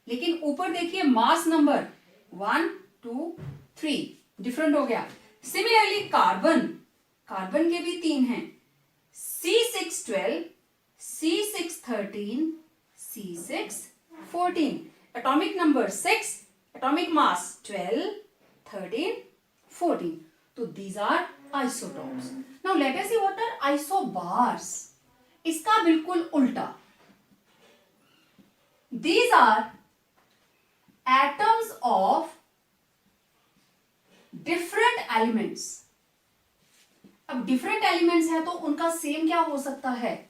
लेकिन ऊपर देखिए मास नंबर 1, 2, 3 डिफरेंट हो गया। सिमिलरली कार्बन के भी 3 हैं, C612, C613, C614, atomic number 6, atomic mass 12, 13, 14। तो these are isotopes. Now let us see what are isobars. इसका बिल्कुल उल्टा, these are atoms of different elements. अब डिफरेंट एलिमेंट्स है तो उनका सेम क्या हो सकता है,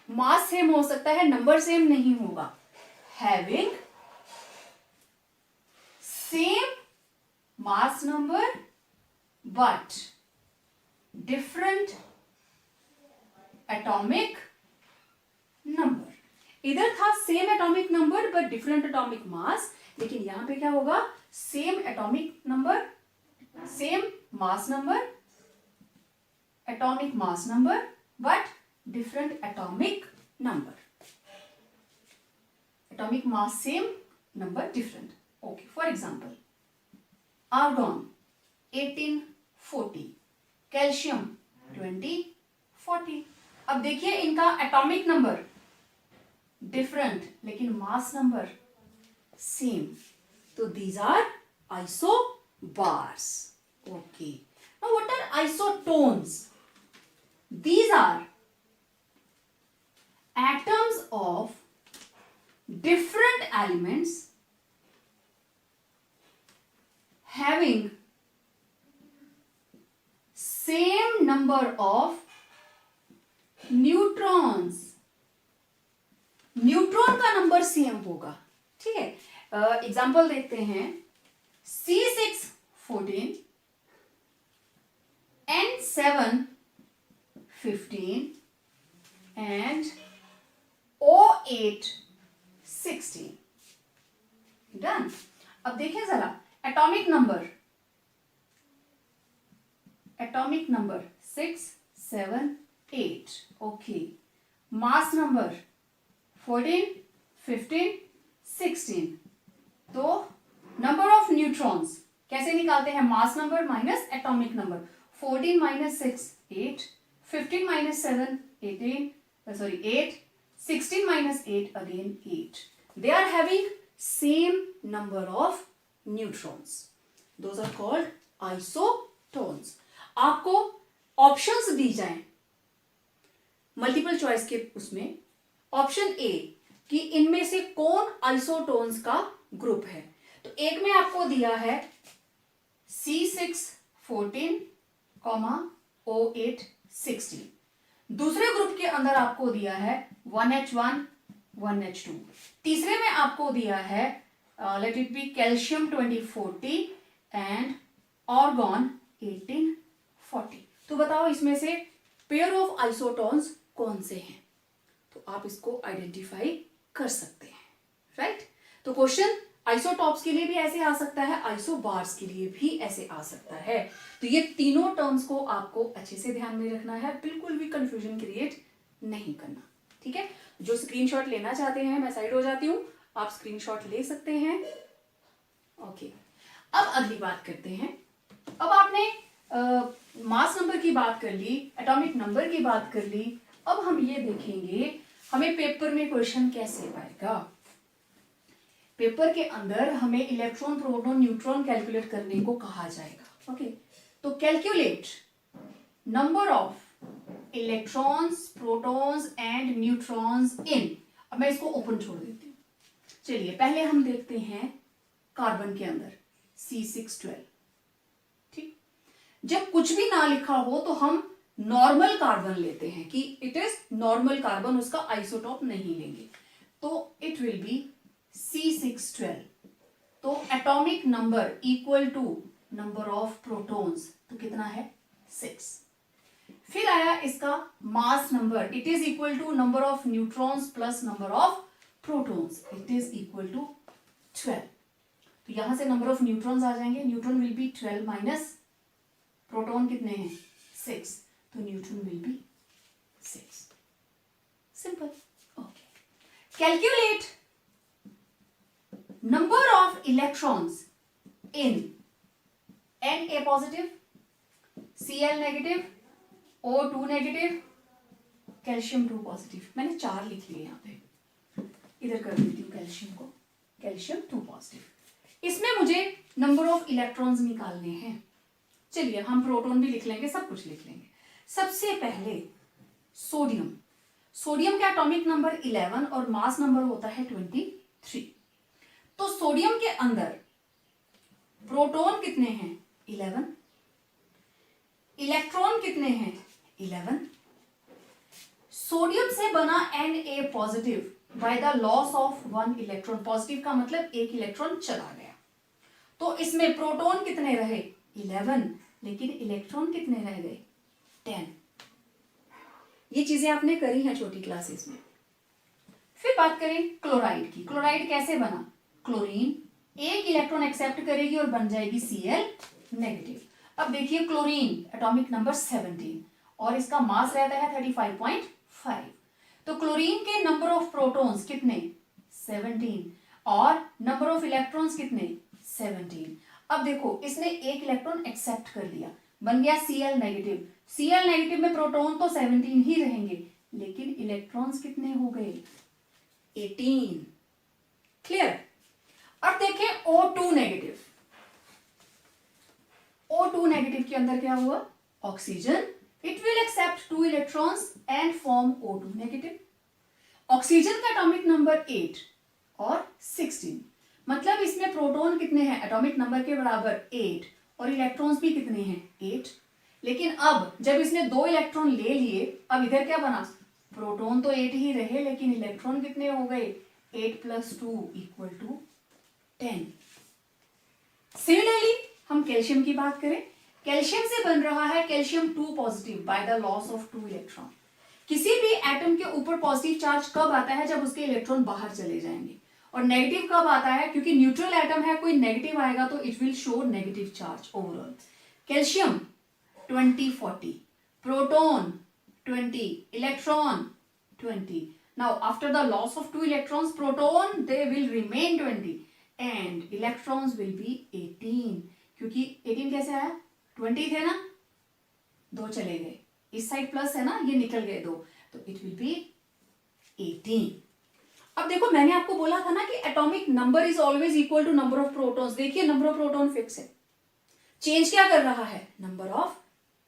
मास सेम हो सकता है, नंबर सेम नहीं होगा। Having same mass number but different atomic number. इधर था same atomic number but different atomic mass, लेकिन यहां पे क्या होगा, same atomic number, same mass number, atomic mass number but different atomic number. Atomic mass same, number different. Okay, for example, argon 1840, calcium 2040. अब देखिए इनका एटॉमिक नंबर डिफरेंट लेकिन mass number same, तो these are isobars. Okay, now what are isotones? These are atoms of different elements having same number of neutrons. Neutron का number same होगा. ठीक है, example देखते हैं. C614, N715 and O816. Done. अब देखिए जरा atomic number 6, 7, 8. Okay, mass number 14, 15, 16. तो नंबर ऑफ न्यूट्रॉन्स कैसे निकालते हैं? Mass number minus atomic number. 14 minus 6 8, 15 minus 7 18, 8, 16 minus 8 again 8. They are having same number of neutrons. Those are called isotones. आपको options दी जाएं multiple choice के उसमें, option A कि इनमें से कौन आइसोटोन्स का ग्रुप है. तो एक में आपको दिया है C614, O816. दूसरे ग्रुप के अंदर आपको दिया है 1H1, 1H2. तीसरे में आपको दिया है late it B calcium 2040 and argon 1840. तो बताओ इसमें से पेयर ऑफ आइसोटोन्स कौन से हैं? तो आप इसको आइडेंटिफाई कर सकते हैं. राइट. तो क्वेश्चन आइसोटॉप्स के लिए भी ऐसे आ सकता है, आइसोबार्स के लिए भी ऐसे आ सकता है. तो ये तीनों टर्म्स को आपको अच्छे से ध्यान में रखना है, बिल्कुल भी कंफ्यूजन क्रिएट नहीं करना. ठीक है, जो स्क्रीनशॉट लेना चाहते हैं मैं साइड हो जाती हूं, आप स्क्रीनशॉट ले सकते हैं. ओके, अब अगली बात करते हैं. अब आपने मास नंबर की बात कर ली, एटॉमिक नंबर की बात कर ली. अब हम ये देखेंगे हमें पेपर में क्वेश्चन कैसे आएगा. पेपर के अंदर हमें इलेक्ट्रॉन, प्रोटॉन, न्यूट्रॉन कैलकुलेट करने को कहा जाएगा. ओके, तो calculate number of electrons, protons and neutrons इन. अब मैं इसको ओपन छोड़ देती हूँ. चलिए पहले हम देखते हैं कार्बन के अंदर C612. ठीक, जब कुछ भी ना लिखा हो तो हम नॉर्मल कार्बन लेते हैं कि इट इज नॉर्मल कार्बन, उसका आइसोटॉप नहीं लेंगे. तो इट विल बी C612. तो atomic number equal to number of protons, तो कितना है 6. फिर आया इसका mass number, it is equal to number of neutrons plus number of protons, it is equal to 12. तो यहां से नंबर ऑफ न्यूट्रॉन्स आ जाएंगे. Neutron will be 12 minus proton कितने हैं 6, तो neutron will B 6. Simple. Okay, calculate number of electrons in Na positive, Cl negative, O2 negative, calcium 2 positive. मैंने 4 लिख लिए यहां पे, इधर कर देती हूँ कैल्शियम को, कैल्शियम 2 पॉजिटिव. इसमें मुझे नंबर ऑफ इलेक्ट्रॉन्स निकालने हैं. चलिए हम प्रोटॉन भी लिख लेंगे, सब कुछ लिख लेंगे. सबसे पहले सोडियम. सोडियम का एटॉमिक नंबर 11 और मास नंबर होता है 23. तो सोडियम के अंदर प्रोटॉन कितने हैं 11, इलेक्ट्रॉन कितने हैं 11. सोडियम से बना Na positive by the loss of 1 electron. Positive का मतलब एक इलेक्ट्रॉन चला गया. तो इसमें प्रोटॉन कितने रहे 11, लेकिन इलेक्ट्रॉन कितने रह गए 10. ये चीजें आपने करी हैं छोटी क्लासेस में. फिर बात करें क्लोराइड की. क्लोराइड कैसे बना? क्लोरीन एक इलेक्ट्रॉन एक्सेप्ट करेगी और बन जाएगी Cl नेगेटिव. अब देखिए क्लोरीन एटॉमिक नंबर 17 और इसका मास रहता है 35.5। तो क्लोरीन के नंबर ऑफ प्रोटॉन्स कितने 17 और नंबर ऑफ इलेक्ट्रॉन्स कितने 17। अब देखो इसने एक इलेक्ट्रॉन एक्सेप्ट कर लिया, बन गया Cl नेगेटिव। Cl नेगेटिव में प्रोटॉन तो 17 ही रहेंगे, लेकिन इलेक्ट्रॉन्स कितने हो गए 18। क्लियर। अब देखें O2 नेगेटिव। O2 नेगेटिव के अंदर क्या हुआ, oxygen, it will accept 2 electrons and form O2 negative. Oxygen का एटॉमिक नंबर 8 और 16, मतलब इसमें प्रोटॉन कितने हैं एटॉमिक नंबर के बराबर 8 और इलेक्ट्रॉन्स भी कितने हैं 8। लेकिन अब जब इसने 2 इलेक्ट्रॉन ले लिए, अब इधर क्या बना, प्रोटॉन तो 8 ही रहे लेकिन इलेक्ट्रॉन कितने हो गए 8 + 2 = 10। सिमिलरली हम कैल्शियम की बात करें, कैल्शियम से बन रहा है calcium 2 positive by the loss of 2 electron. किसी भी एटम के ऊपर पॉजिटिव चार्ज कब आता है, जब उसके इलेक्ट्रॉन बाहर चले जाएंगे, और नेगेटिव कब आता है, क्योंकि न्यूट्रल एटम है, कोई नेगेटिव आएगा तो it will show negative charge overall. Calcium 2040, proton 20, electron 20। Now after the loss of 2 electrons, proton they will remain 20 and electrons will be 18। क्योंकि 18 कैसे आया, 20 थे ना, 2 चले गए, इस साइड प्लस है ना, ये निकल गए 2, तो इट विल बी 18। अब देखो मैंने आपको बोला था ना कि atomic number is always equal to number of protons. देखिए नंबर ऑफ प्रोटॉन फिक्स है, चेंज क्या कर रहा है, नंबर ऑफ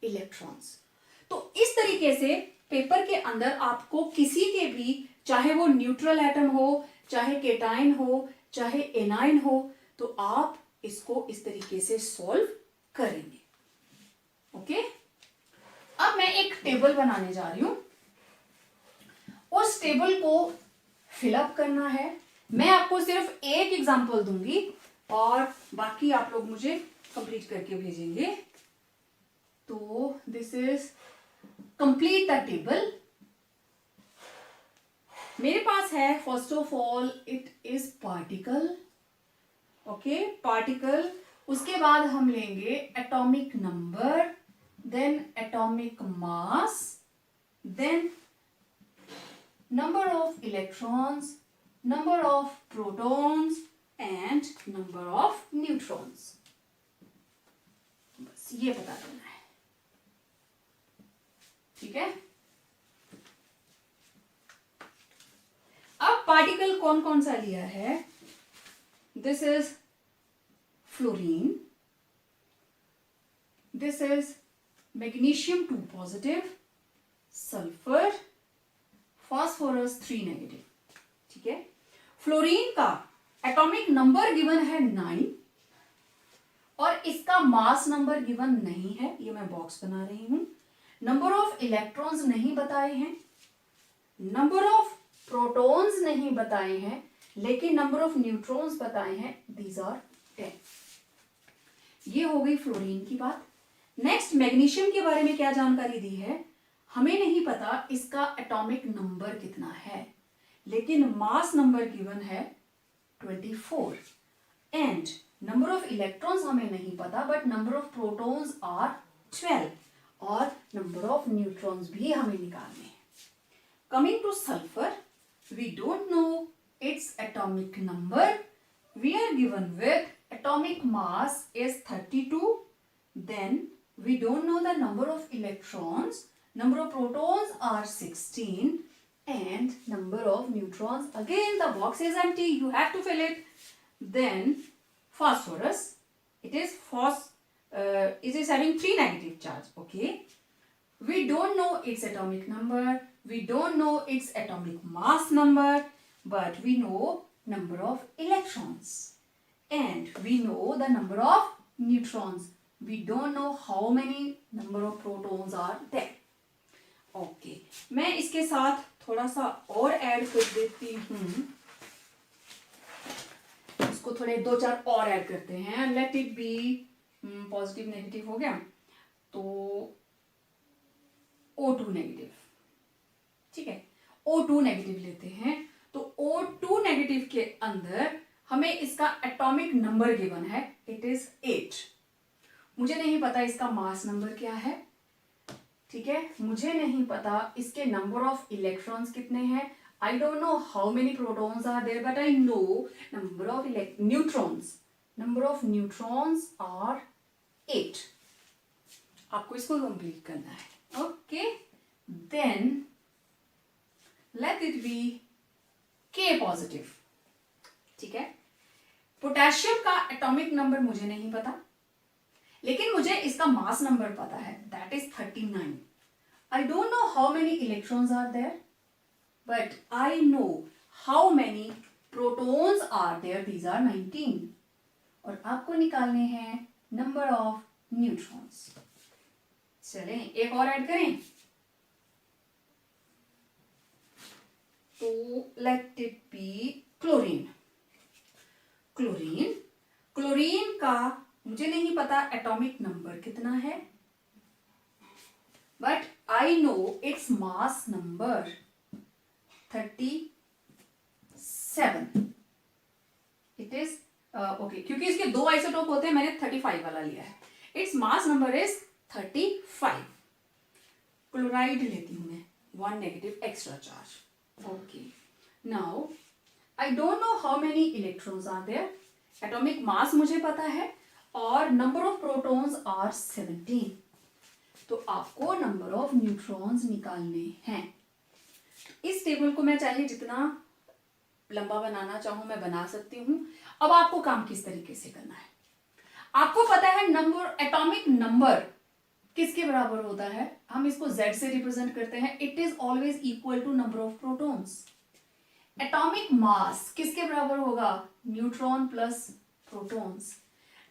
इलेक्ट्रॉन्स। तो इस तरीके से पेपर के अंदर आपको किसी के भी, चाहे वो न्यूट्रल एटम हो, चाहे केटाइन हो, चाहे एनाइन हो, तो आप इसको इस तरीके से सॉल्व करेंगे। ओके, अब मैं एक टेबल बनाने जा रही हूं, उस टेबल को फिलअप करना है। मैं आपको सिर्फ एक एग्जांपल दूंगी और बाकी आप लोग मुझे कंप्लीट करके भेजेंगे। तो this is complete the table. मेरे पास है, first of all it is particle, okay, particle. उसके बाद हम लेंगे atomic number, then atomic mass, then number of electrons, number of protons and number of neutrons। बस ये पता करना है, ठीक है। अब पार्टिकल कौन कौन सा लिया है, this is fluorine, this is magnesium 2 positive, sulphur, phosphorus 3 negative, ठीक है। फ्लोरीन का एटॉमिक नंबर गिवन है 9 और इसका मास नंबर गिवन नहीं है, ये मैं बॉक्स बना रही हूं। नंबर ऑफ इलेक्ट्रॉन्स नहीं बताए हैं, नंबर ऑफ प्रोटॉन्स नहीं बताए हैं, लेकिन नंबर ऑफ न्यूट्रॉन्स बताए हैं, दीज आर 10। ये हो गई फ्लोरीन की बात। नेक्स्ट मैग्नीशियम के बारे में क्या जानकारी दी है, हमें नहीं पता इसका एटॉमिक नंबर कितना है, लेकिन मास नंबर गिवन है 24 एंड नंबर ऑफ इलेक्ट्रॉन्स हमें नहीं पता, but number of protons are 12 और नंबर ऑफ न्यूट्रॉन्स भी हमें निकालने हैं। Coming to sulphur, we don't know its atomic number, we are given with atomic mass is 32, then we don't know the number of electrons, number of protons are 16 and number of neutrons, again the box is empty, you have to fill it. Then phosphorus, it is having 3 negative charge, okay. We don't know its atomic number, we don't know its atomic mass number, but we know number of electrons and we know the number of neutrons. We don't know how many number of protons are there. Okay, मैं इसके साथ थोड़ा सा और add कर देती हूं, इसको थोड़े 2-4 और ऐड करते हैं। Late it B positive negative हो गया, तो O2 नेगेटिव, ठीक है, O2 नेगेटिव लेते हैं। तो O2 नेगेटिव के अंदर हमें इसका एटॉमिक नंबर गिवन है, इट इज 8। मुझे नहीं पता इसका मास नंबर क्या है, ठीक है, मुझे नहीं पता इसके नंबर ऑफ इलेक्ट्रॉन्स कितने हैं. I don't know how many protons are there, but I know number of neutrons. Number of neutrons are 8. आपको इसको कंप्लीट करना है. Okay, then let it be K positive. ठीक है, पोटेशियम का एटॉमिक नंबर मुझे नहीं पता, लेकिन मुझे इसका मास नंबर पता है, that is 39. I don't know how many electrons are there, but I know how many protons are there, these are 19. और आपको निकालने हैं नंबर ऑफ न्यूट्रॉन्स. चलें एक और ऐड करें, तो late it B chlorine. Chlorine का मुझे नहीं पता एटॉमिक नंबर कितना है, but I no it's mass number 37. It is okay, क्योंकि इसके 2 आइसोटोप होते हैं, मैंने 35 वाला लिया है. Its mass number is 35. Chloride लेती हूं मैं, 1 negative extra charge. Okay, now I don't know how many electrons are there. Atomic mass मुझे पता है और नंबर ऑफ प्रोटॉन्स आर 17. तो आपको नंबर ऑफ न्यूट्रॉन्स निकालने हैं. इस टेबल को मैं चाहे जितना लंबा बनाना चाहूं मैं बना सकती हूं. अब आपको काम किस तरीके से करना है, आपको पता है नंबर, एटॉमिक नंबर किसके बराबर होता है, हम इसको Z से रिप्रेजेंट करते हैं. It is always equal to number of protons. Atomic mass किसके बराबर होगा, neutron plus protons.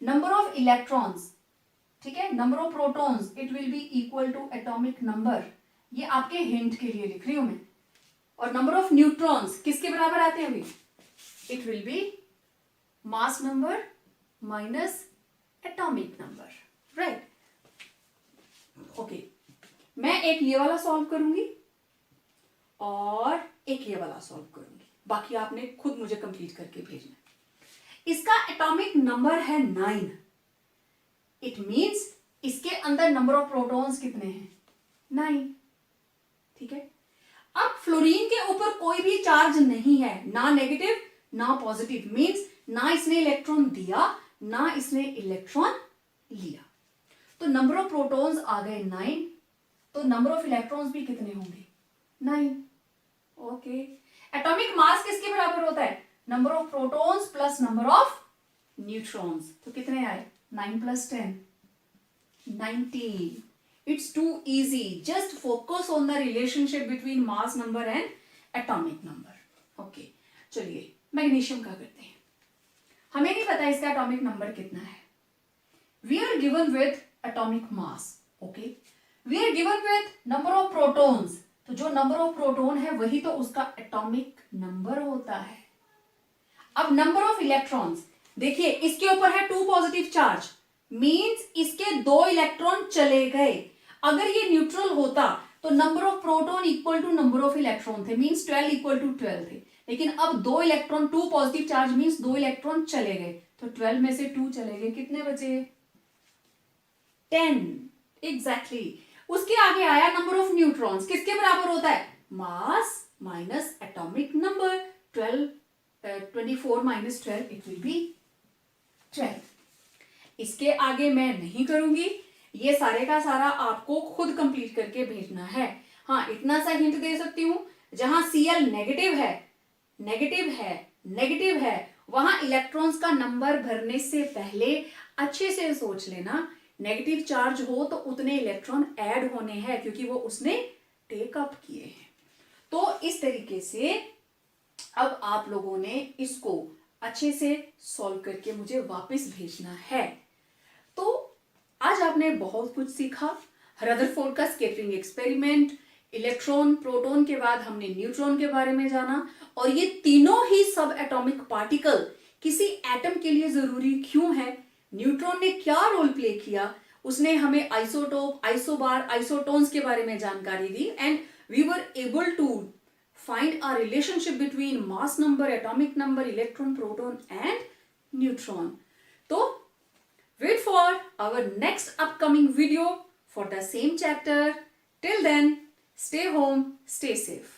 Number of electrons, ठीक है, number of protons it will be equal to atomic number. ये आपके हिंट के लिए लिख रही हूं मैं. और नंबर ऑफ न्यूट्रॉन्स किसके बराबर आते हैं अभी, it will B mass number minus atomic number. Right, okay, मैं एक ये वाला सॉल्व करूंगी और एक ये वाला सॉल्व करूंगी, बाकी आपने खुद मुझे कंप्लीट करके भेजना. इसका एटॉमिक नंबर है 9. इट मींस इसके अंदर नंबर ऑफ प्रोटॉन्स कितने हैं, 9. ठीक है, अब फ्लोरीन के ऊपर कोई भी चार्ज नहीं है, ना नेगेटिव ना पॉजिटिव, मींस ना इसने इलेक्ट्रॉन दिया ना इसने इलेक्ट्रॉन लिया. तो नंबर ऑफ प्रोटॉन्स आ गए 9, तो नंबर ऑफ इलेक्ट्रॉन्स भी कितने होंगे, 9. ओके, एटॉमिक मास किसके बराबर होता है, number of protons plus number of neutrons. तो कितने आए, 9 plus 10 19. It's too easy. Just focus on the relationship between mass number and atomic number. Okay. चलिए मैग्नीशियम का करते हैं. हमें नहीं पता इसका एटॉमिक नंबर कितना है. We are given with atomic mass. Okay. We are given with number of protons. तो जो नंबर ऑफ प्रोटॉन है वही तो उसका एटॉमिक नंबर होता है. अब नंबर ऑफ इलेक्ट्रॉन्स देखिए, इसके ऊपर है 2 पॉजिटिव चार्ज, मींस इसके 2 इलेक्ट्रॉन चले गए. अगर ये न्यूट्रल होता तो number of proton equal to number of electron थे, मींस 12 इक्वल टू 12 थे. लेकिन अब 2 electron, 2 positive charge means 2 electron चले गए, तो 12 में से 2 चले गए, कितने बचे, 10. एग्जैक्टली. उसके आगे आया नंबर ऑफ न्यूट्रॉन्स, किसके बराबर होता है, mass minus atomic number. 24 minus 12 it will be 12. इसके आगे मैं नहीं करूंगी, ये सारे का सारा आपको खुद कंप्लीट करके भेजना है. हाँ, इतना सा हिंट दे सकती हूं, जहां Cl नेगेटिव है, नेगेटिव है, नेगेटिव है, वहां इलेक्ट्रॉन्स का नंबर भरने से पहले अच्छे से सोच लेना, नेगेटिव चार्ज हो तो उतने इलेक्ट्रॉन ऐड होने हैं क्योंकि वो उसने टेक अप किए हैं. तो इस तरीके से अब आप लोगों ने इसको अच्छे से सॉल्व करके मुझे वापस भेजना है. तो आज आपने बहुत कुछ सीखा. रदरफोर्ड का स्कैटरिंग एक्सपेरिमेंट, इलेक्ट्रॉन प्रोटॉन के बाद हमने न्यूट्रॉन के बारे में जाना, और ये तीनों ही सब एटॉमिक पार्टिकल किसी एटम के लिए जरूरी क्यों है, न्यूट्रॉन ने क्या रोल प्ले किया, उसने हमें आइसोटोप, आइसोबार, आइसोटोन्स के बारे में जानकारी दी, and we were able to find a relationship between mass number, atomic number, electron, proton and neutron. So wait for our next upcoming video for the same chapter. Till then, stay home, stay safe.